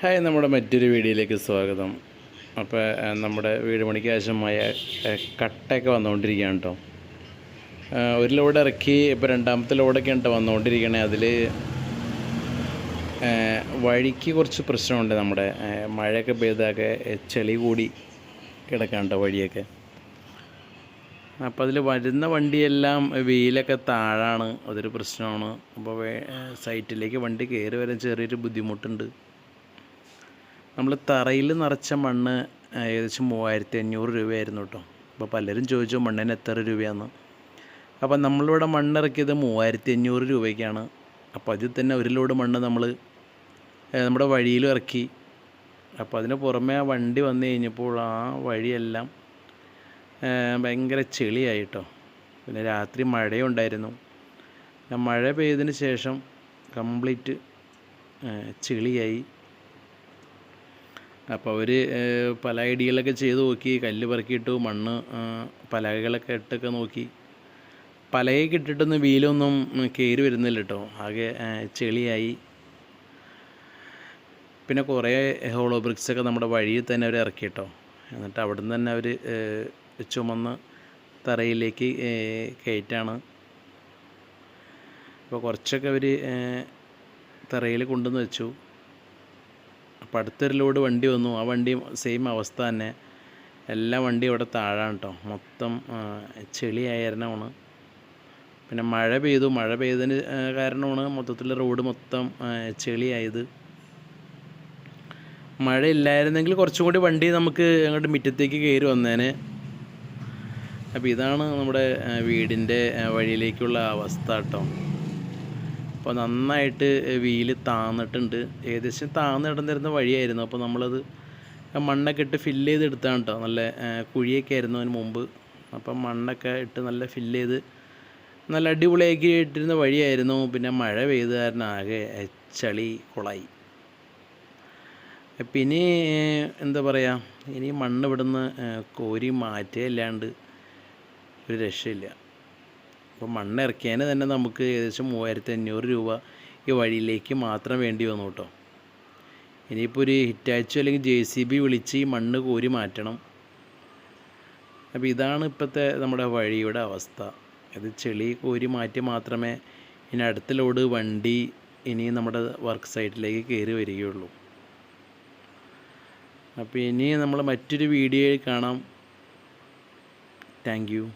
Hi, നമ്മുടെ മറ്റൊരു വീഡിയോയിലേക്ക് സ്വാഗതം. അപ്പോൾ നമ്മുടെ വീട് പണിക്ക് ആവശ്യമായ കട്ടയൊക്കെ വന്നുകൊണ്ടിരിക്കുകയാണ് കേട്ടോ. ഒരു ലോഡ് ഇറക്കി, ഇപ്പോൾ രണ്ടാമത്തെ ലോഡൊക്കെ ഉണ്ട് വന്നുകൊണ്ടിരിക്കണേ. അതിൽ വഴിക്ക് കുറച്ച് പ്രശ്നമുണ്ട്. നമ്മുടെ മഴയൊക്കെ പെയ്താകെ ചെളി കൂടി കിടക്കാൻ കേട്ടോ വഴിയൊക്കെ. അപ്പോൾ അതിൽ വരുന്ന വണ്ടിയെല്ലാം വെയിലൊക്കെ താഴാണ്, അതൊരു പ്രശ്നമാണ്. അപ്പോൾ സൈറ്റിലേക്ക് വണ്ടി കയറി വരാൻ ചെറിയൊരു ബുദ്ധിമുട്ടുണ്ട്. നമ്മൾ തറയിൽ നിറച്ച മണ്ണ് ഏകദേശം 3500 രൂപയായിരുന്നു കേട്ടോ. അപ്പോൾ പലരും ചോദിച്ചു മണ്ണിന് എത്ര രൂപയാണെന്ന്. അപ്പോൾ നമ്മളിവിടെ മണ്ണിറക്കിയത് 3500 രൂപയ്ക്കാണ്. അപ്പോൾ അതിൽ തന്നെ ഒരു ലോഡ് മണ്ണ് നമ്മൾ നമ്മുടെ വഴിയിലും ഇറക്കി. അപ്പോൾ അതിന് പുറമെ ആ വണ്ടി വന്നു കഴിഞ്ഞപ്പോൾ ആ വഴിയെല്ലാം ഭയങ്കര ചെളിയായി കേട്ടോ. പിന്നെ രാത്രി മഴയും ഉണ്ടായിരുന്നു. മഴ പെയ്തതിന് ശേഷം കംപ്ലീറ്റ് ചെളിയായി. അപ്പോൾ അവർ പല ഐഡിയകളൊക്കെ ചെയ്ത് നോക്കി, കല്ല് പെറുക്കിയിട്ടു, മണ്ണ് പലകകളൊക്കെ ഇട്ടൊക്കെ നോക്കി. പലകയൊക്കെ ഇട്ടിട്ടൊന്നും വീലൊന്നും കയറി വരുന്നില്ല കേട്ടോ, ആകെ ചെളിയായി. പിന്നെ കുറേ ഹോളോ ബ്രിക്സൊക്കെ നമ്മുടെ വഴിയിൽ തന്നെ അവർ ഇറക്കി കേട്ടോ. എന്നിട്ട് അവിടെ നിന്ന് തന്നെ അവർ ചുമന്ന് തറയിലേക്ക് കയറ്റാണ്. അപ്പോൾ കുറച്ചൊക്കെ അവർ തറയിൽ കൊണ്ടുവന്ന് വെച്ചു. അപ്പോൾ അടുത്തൊരു ലോഡ് വണ്ടി വന്നു. ആ വണ്ടി സെയിം അവസ്ഥ തന്നെ, എല്ലാ വണ്ടിയും അവിടെ താഴാണ് കേട്ടോ. മൊത്തം ചെളിയായ കാരണമാണ്. പിന്നെ മഴ പെയ്തതിന് കാരണമാണ് മൊത്തത്തിൽ റോഡ് മൊത്തം ചെളിയായത്. മഴ ഇല്ലായിരുന്നെങ്കിൽ കുറച്ചും കൂടി വണ്ടി നമുക്ക് അങ്ങോട്ട് മുറ്റത്തേക്ക് കയറി വന്നേനെ. അപ്പോൾ ഇതാണ് നമ്മുടെ വീടിൻ്റെ വഴിയിലേക്കുള്ള അവസ്ഥ കേട്ടോ. അപ്പോൾ നന്നായിട്ട് വീല് താന്നിട്ടുണ്ട്. ഏകദേശം താന്ന് കിടന്നിരുന്ന വഴിയായിരുന്നു. അപ്പോൾ നമ്മളത് മണ്ണൊക്കെ ഇട്ട് ഫില്ല് ചെയ്തെടുത്താണ് കേട്ടോ. നല്ല കുഴിയൊക്കെ ആയിരുന്നു അതിന് മുമ്പ്. അപ്പം മണ്ണൊക്കെ ഇട്ട് നല്ല ഫില്ല് ചെയ്ത് നല്ല അടിപൊളിയാക്കി ഇട്ടിരുന്ന വഴിയായിരുന്നു. പിന്നെ മഴ പെയ്ത് കാരണം ആകെ ചളി കുളമായി. പിന്നെ എന്താ പറയുക, ഇനി മണ്ണ് ഇവിടുന്ന് കോരി മാറ്റുകയല്ലാണ്ട് ഒരു രക്ഷയില്ല. അപ്പോൾ മണ്ണ് ഇറക്കിയതിന് തന്നെ നമുക്ക് ഏകദേശം 3500 രൂപ ഈ വഴിയിലേക്ക് മാത്രം വേണ്ടി വന്നു കേട്ടോ. ഇനിയിപ്പോൾ ഒരു ഹിറ്റാച്ചോ അല്ലെങ്കിൽ JCB വിളിച്ച് ഈ മണ്ണ് കോരി മാറ്റണം. അപ്പോൾ ഇതാണ് ഇപ്പോഴത്തെ നമ്മുടെ വഴിയുടെ അവസ്ഥ. ഇത് ചെളി കോരി മാറ്റി മാത്രമേ ഇനി അടുത്ത ലോഡ് വണ്ടി ഇനി നമ്മുടെ വർക്ക് സൈറ്റിലേക്ക് കയറി വരികയുള്ളൂ. അപ്പോൾ ഇനി നമ്മൾ മറ്റൊരു വീഡിയോയിൽ കാണാം. Thank you.